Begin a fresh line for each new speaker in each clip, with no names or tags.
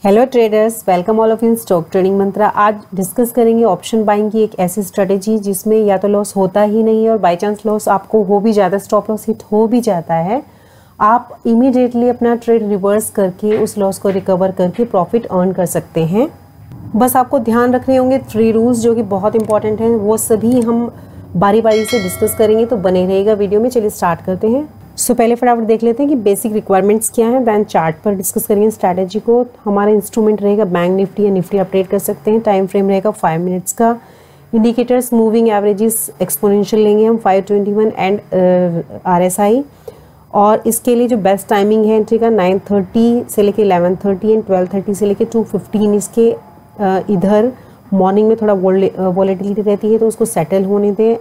Hello traders, welcome all of in stock trading mantra. आज discuss करेंगे option buying की एक ऐसी स्ट्रेटेजी जिसमें या तो लॉस होता ही नहीं है और बाय चांस लॉस आपको हो भी जाता है, स्टॉप लॉस हिट हो भी जाता है, आप इमीडिएटली अपना ट्रेड रिवर्स करके उस लॉस को रिकवर करके प्रॉफिट अर्न कर सकते हैं। बस आपको ध्यान रखने होंगे 3 रूल्स जो कि बहुत इंपॉर्टेंट हैं, वो सभी हम बारी बारी से डिस्कस करेंगे, तो बने रहेगा वीडियो में। चलिए स्टार्ट करते हैं। पहले फटाफट देख लेते हैं कि बेसिक रिक्वायरमेंट्स क्या हैं, देन चार्ट पर डिस्कस करेंगे स्ट्रैटेजी को। हमारा इंस्ट्रूमेंट रहेगा बैंक निफ्टी या निफ्टी, आप ट्रेड कर सकते हैं। टाइम फ्रेम रहेगा 5 मिनट्स का। इंडिकेटर्स मूविंग एवरेजेस एक्सपोनेंशियल लेंगे हम 521 एंड RSI। और इसके लिए जो बेस्ट टाइमिंग है एंट्री का 9:30 से लेके 11:30 एंड 12:30 से लेके 2:15 इसके इधर मॉर्निंग में थोड़ा वॉलेटिलिटी रहती है, तो उसको सेटल होने दें।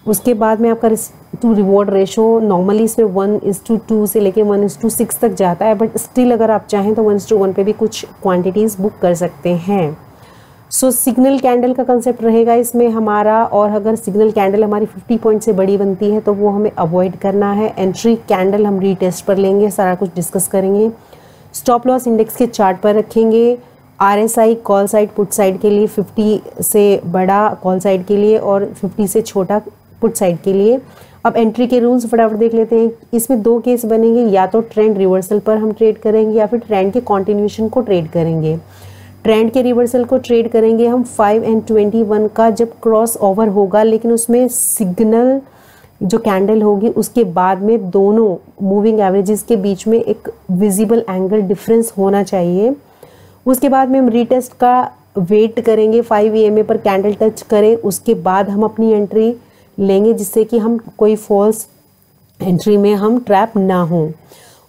उसके बाद में आपका risk to reward ratio normally इसमें 1:2 से लेके 1:6 तक जाता है, बट स्टिल अगर आप चाहें तो 1:1 पे भी कुछ क्वांटिटीज़ बुक कर सकते हैं। सिग्नल कैंडल का कंसेप्ट रहेगा इसमें हमारा, और अगर सिग्नल कैंडल हमारी 50 पॉइंट से बड़ी बनती है तो वो हमें अवॉइड करना है। एंट्री कैंडल हम रीटेस्ट पर लेंगे, सारा कुछ डिस्कस करेंगे। स्टॉप लॉस इंडेक्स के चार्ट पर रखेंगे। RSI call side put side के लिए 50 से बड़ा कॉल साइड के लिए और 50 से छोटा पुट साइड के लिए। अब एंट्री के रूल्स फटाफट देख लेते हैं। इसमें 2 केस बनेंगे, या तो ट्रेंड रिवर्सल पर हम ट्रेड करेंगे या फिर ट्रेंड के कॉन्टिन्यूशन को ट्रेड करेंगे। ट्रेंड के रिवर्सल को ट्रेड करेंगे हम 5 and 21 का जब क्रॉस ओवर होगा, लेकिन उसमें सिग्नल जो कैंडल होगी उसके बाद में दोनों मूविंग एवरेजेस के बीच में एक विजिबल एंगल डिफरेंस होना चाहिए। उसके बाद में हम रीटेस्ट का वेट करेंगे 5 EMA पर कैंडल टच करे, उसके बाद हम अपनी एंट्री लेंगे जिससे कि हम कोई फॉल्स एंट्री में हम ट्रैप ना हो।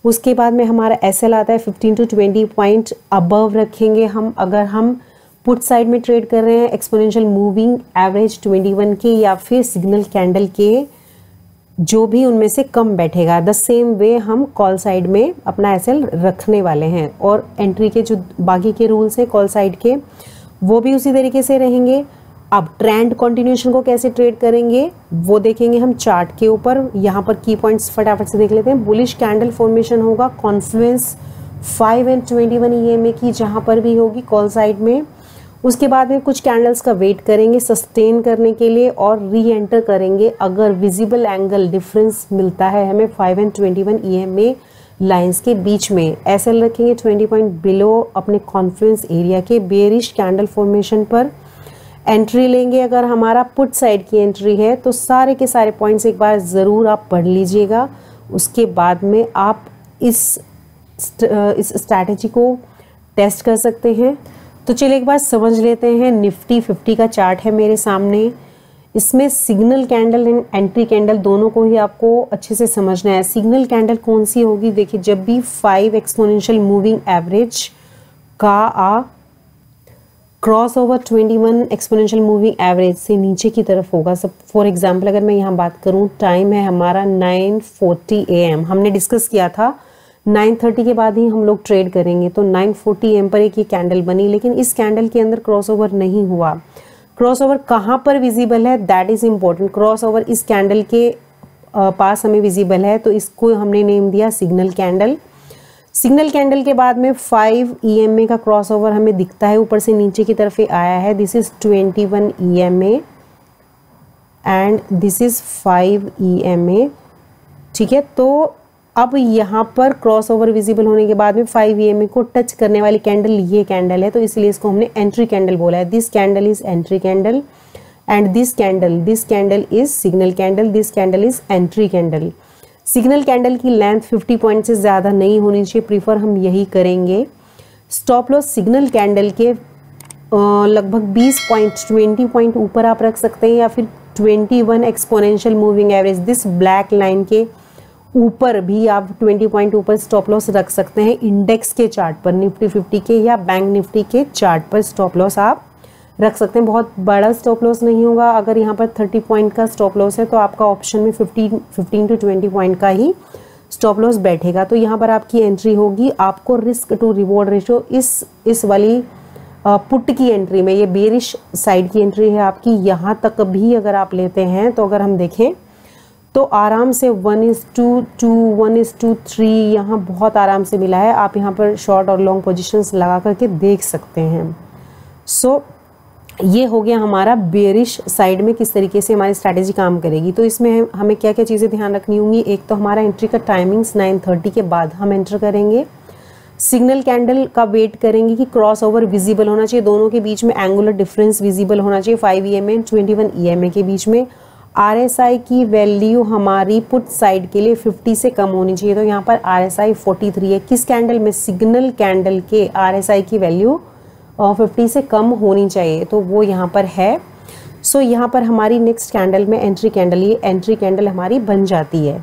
उसके बाद में हमारा SL आता है 15 to 20 पॉइंट अबव रखेंगे हम, अगर हम पुट साइड में ट्रेड कर रहे हैं एक्सपोनेंशियल मूविंग एवरेज 21 के या फिर सिग्नल कैंडल के, जो भी उनमें से कम बैठेगा। द सेम वे हम कॉल साइड में अपना SL रखने वाले हैं, और एंट्री के जो बाकी के रूल्स हैं कॉल साइड के वो भी उसी तरीके से रहेंगे। अब ट्रेंड कंटिन्यूएशन को कैसे ट्रेड करेंगे वो देखेंगे हम चार्ट के ऊपर। यहाँ पर की पॉइंट्स फटाफट से देख लेते हैं। बुलिश कैंडल फॉर्मेशन होगा कॉन्फ्लुएंस 5 and 21 EMA की जहाँ पर भी होगी कॉल साइड में। उसके बाद में कुछ कैंडल्स का वेट करेंगे सस्टेन करने के लिए और री एंटर करेंगे अगर विजिबल एंगल डिफरेंस मिलता है हमें 5 and 21 EMA लाइंस के बीच में। SL रखेंगे 20 पॉइंट बिलो अपने कॉन्फ्लुएंस एरिया के। बेयरिश कैंडल फॉर्मेशन पर एंट्री लेंगे। अगर हमारा पुट साइड की एंट्री है तो सारे के सारे पॉइंट्स एक बार ज़रूर आप पढ़ लीजिएगा, उसके बाद में आप इस स्ट्रैटेजी को टेस्ट कर सकते हैं। तो चलिए एक बार समझ लेते हैं। निफ्टी 50 का चार्ट है मेरे सामने, इसमें signal candle and entry candle दोनों को ही आपको अच्छे से समझना है। सिग्नल कैंडल कौन सी होगी, देखिए जब भी 5 एक्सपोनेंशियल मूविंग एवरेज का cross over 21 exponential moving average से नीचे की तरफ होगा। सब फॉर एग्जांपल अगर मैं यहाँ बात करूँ, टाइम है हमारा 9:40 AM, हमने डिस्कस किया था 9:30 के बाद ही हम लोग ट्रेड करेंगे, तो 9:40 AM पर एक ये कैंडल बनी, लेकिन इस कैंडल के अंदर क्रॉस ओवर नहीं हुआ। क्रॉस ओवर कहाँ पर विजिबल है, that is important. Cross over इस कैंडल के पास हमें विजिबल है, तो इसको हमने नेम दिया सिग्नल कैंडल। सिग्नल कैंडल के बाद में 5 EMA का क्रॉस ओवर हमें दिखता है, ऊपर से नीचे की तरफ आया है। This is 21 EMA and this is 5 EMA, ठीक है। तो अब यहाँ पर क्रॉस ओवर विजिबल होने के बाद में 5 EMA को टच करने वाली कैंडल ये कैंडल है, तो इसलिए इसको हमने एंट्री कैंडल बोला है। This candle is entry candle and this candle is signal candle, this candle is entry candle. Signal candle की लेंथ 50 पॉइंट से ज़्यादा नहीं होनी चाहिए, प्रीफर हम यही करेंगे। स्टॉप लॉस सिग्नल कैंडल के लगभग 20 पॉइंट ऊपर आप रख सकते हैं, या फिर 21 exponential moving average this black line के ऊपर भी आप 20 पॉइंट ऊपर स्टॉप लॉस रख सकते हैं। इंडेक्स के चार्ट पर निफ्टी 50 के या बैंक निफ्टी के चार्ट पर स्टॉप लॉस आप रख सकते हैं। बहुत बड़ा स्टॉप लॉस नहीं होगा। अगर यहाँ पर 30 पॉइंट का स्टॉप लॉस है तो आपका ऑप्शन में 15 to 20 पॉइंट का ही स्टॉप लॉस बैठेगा, तो यहाँ पर आपकी एंट्री होगी। आपको रिस्क टू रिवॉर्ड रेशो इस वाली पुट की एंट्री में, ये बेरिश साइड की एंट्री है आपकी, यहाँ तक भी अगर आप लेते हैं तो अगर हम देखें तो आराम से 1:2, 1:3 यहाँ बहुत आराम से मिला है। आप यहाँ पर शॉर्ट और लॉन्ग पोजीशंस लगा करके देख सकते हैं। सो ये हो गया हमारा बेरिश साइड में किस तरीके से हमारी स्ट्रैटेजी काम करेगी। तो इसमें हमें क्या क्या चीज़ें ध्यान रखनी होंगी। एक तो हमारा एंट्री का टाइमिंग्स 9:30 के बाद हम एंटर करेंगे। सिग्नल कैंडल का वेट करेंगे कि क्रॉस ओवर विजिबल होना चाहिए, दोनों के बीच में एंगुलर डिफरेंस विजिबल होना चाहिए 5 EMA एंड 21 EMA के बीच में। RSI की वैल्यू हमारी पुट साइड के लिए 50 से कम होनी चाहिए। तो यहाँ पर RSI 43 है। किस कैंडल में? सिग्नल कैंडल के RSI की वैल्यू 50 से कम होनी चाहिए, तो वो यहाँ पर है। सो यहाँ पर हमारी नेक्स्ट कैंडल में एंट्री कैंडल, ये एंट्री कैंडल हमारी बन जाती है।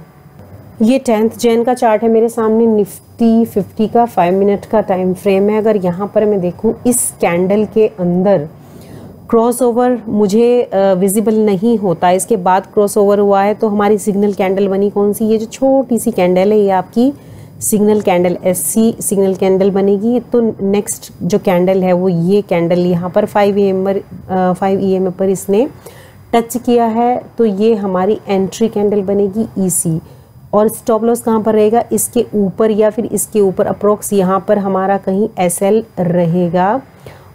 ये 10th जैन का चार्ट है मेरे सामने। निफ्टी 50 का 5 मिनट का टाइम फ्रेम है। अगर यहाँ पर मैं देखूँ इस कैंडल के अंदर क्रॉसओवर मुझे विजिबल नहीं होता, इसके बाद क्रॉसओवर हुआ है, तो हमारी सिग्नल कैंडल बनी कौन सी? ये जो छोटी सी कैंडल है ये आपकी signal candle SC signal candle बनेगी। तो नेक्स्ट जो कैंडल है वो ये कैंडल यहाँ पर 5 EMA पर इसने टच किया है, तो ये हमारी एंट्री कैंडल बनेगी EC। और स्टॉप लॉस कहाँ पर रहेगा? इसके ऊपर या फिर इसके ऊपर अप्रोक्स यहाँ पर हमारा कहीं SL रहेगा।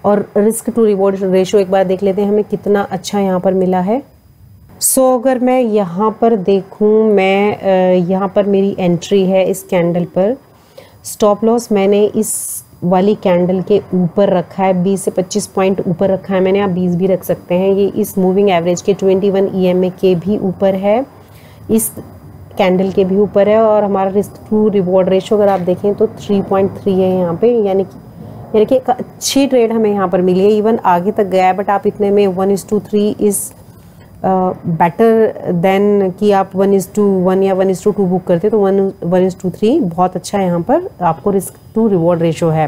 और रिस्क टू रिवॉर्ड रेशो एक बार देख लेते हैं हमें कितना अच्छा यहाँ पर मिला है। सो अगर मैं यहाँ पर देखूँ, मैं यहाँ पर मेरी एंट्री है इस कैंडल पर। स्टॉप लॉस मैंने इस वाली कैंडल के ऊपर रखा है, 20 से 25 पॉइंट ऊपर रखा है मैंने, आप 20 भी रख सकते हैं। ये इस मूविंग एवरेज के 21 EMA के भी ऊपर है, इस कैंडल के भी ऊपर है। और हमारा रिस्क टू रिवॉर्ड रेशो अगर आप देखें तो 3.3 है यहाँ पे, यानी कि एक अच्छी ट्रेड हमें यहाँ पर मिली है। इवन आगे तक गया है, बट आप इतने में 1:3 इज़ बेटर देन कि आप 1:1 या 1:2 बुक करते, तो 1:3 बहुत अच्छा यहाँ पर आपको रिस्क टू रिवॉर्ड रेशो है।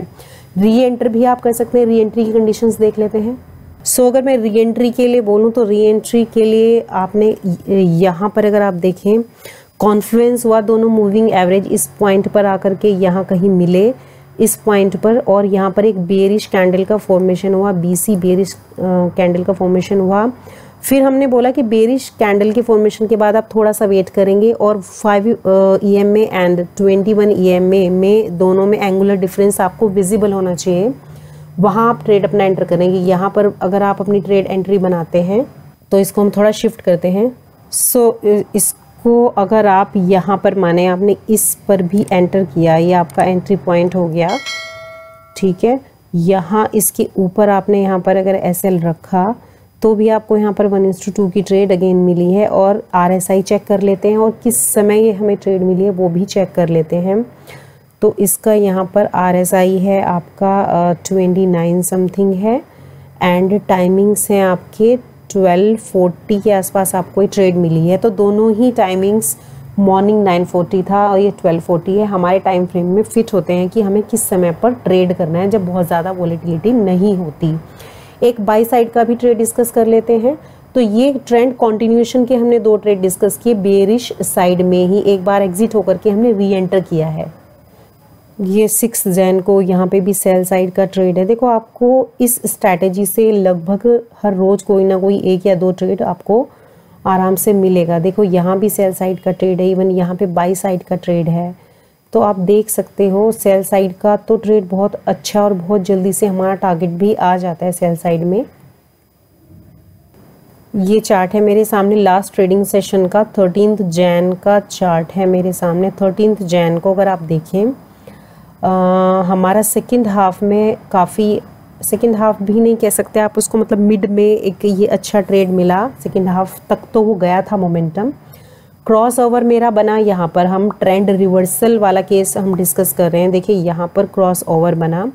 री एंटर भी आप कर सकते हैं। री एंट्री की कंडीशंस देख लेते हैं। सो अगर मैं री एंट्री के लिए बोलूँ तो री एंट्री के लिए आपने यहाँ पर अगर आप देखें कॉन्फ्लुएंस हुआ दोनों मूविंग एवरेज इस पॉइंट पर आकर के यहाँ कहीं मिले इस पॉइंट पर, और यहाँ पर एक बेरिश कैंडल का फॉर्मेशन हुआ, BC बेरिश कैंडल का फॉर्मेशन हुआ। फिर हमने बोला कि बेरिश कैंडल के फॉर्मेशन के बाद आप थोड़ा सा वेट करेंगे और 5 EMA एंड 21 EMA में दोनों में एंगुलर डिफरेंस आपको विजिबल होना चाहिए, वहाँ आप ट्रेड अपना एंटर करेंगे। यहाँ पर अगर आप अपनी ट्रेड एंट्री बनाते हैं तो इसको हम थोड़ा शिफ्ट करते हैं। सो इसको अगर आप यहाँ पर माने आपने इस पर भी एंटर किया, ये आपका एंट्री पॉइंट हो गया, ठीक है। यहाँ इसके ऊपर आपने यहाँ पर अगर SL रखा तो भी आपको यहाँ पर 1:2 की ट्रेड अगेन मिली है। और RSI चेक कर लेते हैं और किस समय ये हमें ट्रेड मिली है वो भी चेक कर लेते हैं। तो इसका यहाँ पर RSI है आपका 29 समथिंग है एंड टाइमिंग्स हैं आपके 12:40 के आसपास आपको ये ट्रेड मिली है। तो दोनों ही टाइमिंग्स मॉर्निंग 9:40 था और ये 12:40 है, हमारे टाइम फ्रेम में फिट होते हैं कि हमें किस समय पर ट्रेड करना है जब बहुत ज़्यादा वॉलेटिलिटी नहीं होती। एक बाई साइड का भी ट्रेड डिस्कस कर लेते हैं। तो ये ट्रेंड कंटिन्यूएशन के हमने 2 ट्रेड डिस्कस किए, बेरिश साइड में ही एक बार एग्जिट होकर के हमने री एंटर किया है। ये 6 जैन को यहाँ पे भी सेल साइड का ट्रेड है। देखो आपको इस स्ट्रैटेजी से लगभग हर रोज़ कोई ना कोई 1 या 2 ट्रेड आपको आराम से मिलेगा। देखो यहाँ भी सेल साइड का ट्रेड है, इवन यहाँ पे बाई साइड का ट्रेड है। तो आप देख सकते हो सेल साइड का तो ट्रेड बहुत अच्छा और बहुत जल्दी से हमारा टारगेट भी आ जाता है सेल साइड में। ये चार्ट है मेरे सामने लास्ट ट्रेडिंग सेशन का, 13th जैन का चार्ट है मेरे सामने। 13th जैन को अगर आप देखें हमारा सेकंड हाफ में काफ़ी, सेकंड हाफ भी नहीं कह सकते आप उसको, मतलब मिड में एक ये अच्छा ट्रेड मिला। सेकंड हाफ तक तो वो गया था मोमेंटम। क्रॉस ओवर मेरा बना, यहाँ पर हम ट्रेंड रिवर्सल वाला केस हम डिस्कस कर रहे हैं। देखिए यहाँ पर क्रॉस ओवर बना,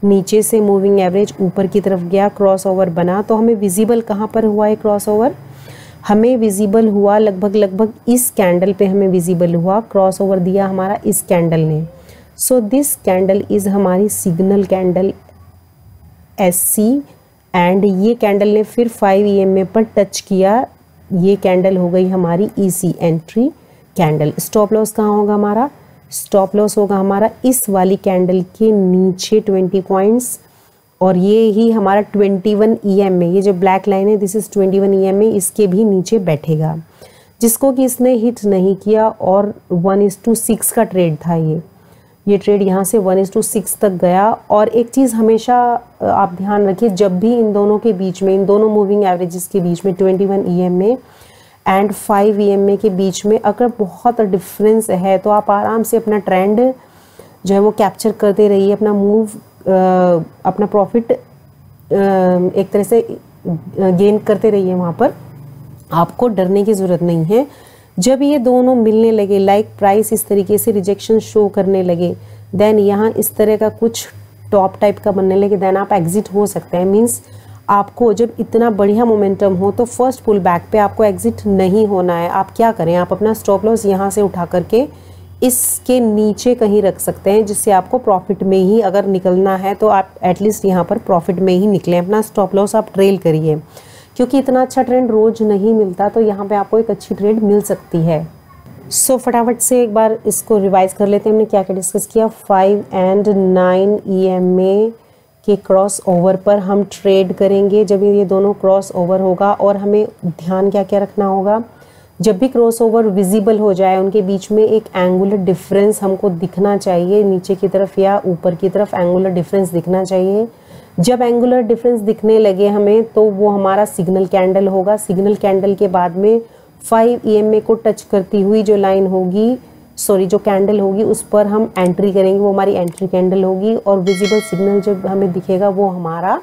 नीचे से मूविंग एवरेज ऊपर की तरफ गया, क्रॉस ओवर बना। तो हमें विजिबल कहाँ पर हुआ है क्रॉस ओवर? हमें विजिबल हुआ लगभग इस कैंडल पे हमें विजिबल हुआ, क्रॉस ओवर दिया हमारा इस कैंडल ने। सो दिस कैंडल इज़ हमारी सिग्नल कैंडल SC एंड ये कैंडल ने फिर 5 EMA पर टच किया, ये कैंडल हो गई हमारी EC entry candle. Stop loss कहाँ होगा हमारा? स्टॉप लॉस होगा हमारा इस वाली कैंडल के नीचे 20 पॉइंट्स, और ये ही हमारा 21 EMA, ये जो ब्लैक लाइन है दिस इज 21 EMA, इसके भी नीचे बैठेगा। जिसको कि इसने हिट नहीं किया और 1:6 का ट्रेड था ये ट्रेड यहाँ से 1:6 तक गया। और एक चीज़ हमेशा आप ध्यान रखिए, जब भी इन दोनों के बीच में, इन दोनों मूविंग एवरेजेस के बीच में 21 EMA एंड 5 EMA के बीच में अगर बहुत डिफरेंस है तो आप आराम से अपना ट्रेंड जो है वो कैप्चर करते रहिए, अपना मूव, अपना प्रॉफिट एक तरह से गेन करते रहिए। वहाँ पर आपको डरने की ज़रूरत नहीं है। जब ये दोनों मिलने लगे, लाइक प्राइस इस तरीके से रिजेक्शन शो करने लगे, देन यहाँ इस तरह का कुछ टॉप टाइप का बनने लगे, देन आप एग्जिट हो सकते हैं। मीन्स आपको जब इतना बढ़िया मोमेंटम हो तो फर्स्ट पुल बैक पे आपको एग्जिट नहीं होना है। आप क्या करें, आप अपना स्टॉप लॉस यहाँ से उठा करके इसके नीचे कहीं रख सकते हैं, जिससे आपको प्रॉफिट में ही अगर निकलना है तो आप एटलीस्ट यहाँ पर प्रॉफिट में ही निकलें। अपना स्टॉप लॉस आप ट्रेल करिए, क्योंकि इतना अच्छा ट्रेंड रोज नहीं मिलता, तो यहाँ पे आपको एक अच्छी ट्रेड मिल सकती है। सो फटाफट से एक बार इसको रिवाइज कर लेते हैं। हमने क्या क्या डिस्कस किया। 5 एंड 9 EMA के क्रॉस ओवर पर हम ट्रेड करेंगे जब ये दोनों क्रॉस ओवर होगा। और हमें ध्यान क्या क्या रखना होगा, जब भी क्रॉस ओवर विजिबल हो जाए उनके बीच में एक एंगुलर डिफरेंस हमको दिखना चाहिए, नीचे की तरफ या ऊपर की तरफ एंगुलर डिफरेंस दिखना चाहिए। जब एंगुलर डिफरेंस दिखने लगे हमें तो वो हमारा सिग्नल कैंडल होगा। सिग्नल कैंडल के बाद में 5 EMA को टच करती हुई जो लाइन होगी, जो कैंडल होगी, उस पर हम एंट्री करेंगे, वो हमारी एंट्री कैंडल होगी। और विजिबल सिग्नल जब हमें दिखेगा वो हमारा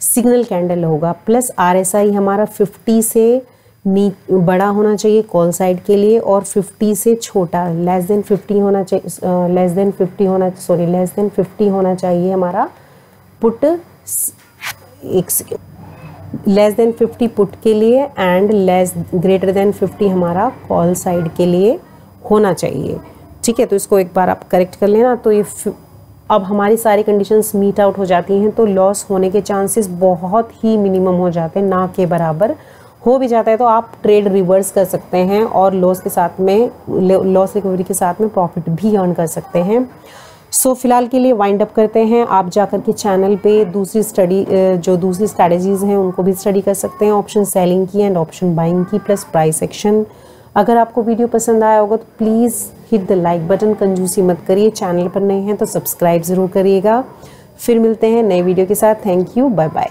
सिग्नल कैंडल होगा। प्लस RSI हमारा 50 से बड़ा होना चाहिए कॉल साइड के लिए, और 50 से छोटा, लेस देन 50 होना चाहिए, लेस देन 50 होना चाहिए हमारा पुट, लेस देन 50 पुट के लिए एंड ग्रेटर देन 50 हमारा कॉल साइड के लिए होना चाहिए। ठीक है, तो इसको एक बार आप करेक्ट कर लेना। तो ये अब हमारी सारी कंडीशंस मीट आउट हो जाती हैं, तो लॉस होने के चांसेस बहुत ही मिनिमम हो जाते हैं, ना के बराबर। हो भी जाता है तो आप ट्रेड रिवर्स कर सकते हैं और लॉस रिकवरी के साथ में प्रॉफिट भी अर्न कर सकते हैं। सो फिलहाल के लिए वाइंड अप करते हैं। आप जाकर के चैनल पे दूसरी स्ट्रैटेजीज हैं उनको भी स्टडी कर सकते हैं, ऑप्शन सेलिंग की एंड ऑप्शन बाइंग की, प्लस प्राइस एक्शन। अगर आपको वीडियो पसंद आया होगा तो please hit the like button, कंजूसी मत करिए। चैनल पर नए हैं तो सब्सक्राइब ज़रूर करिएगा। फिर मिलते हैं नए वीडियो के साथ। Thank you, bye bye.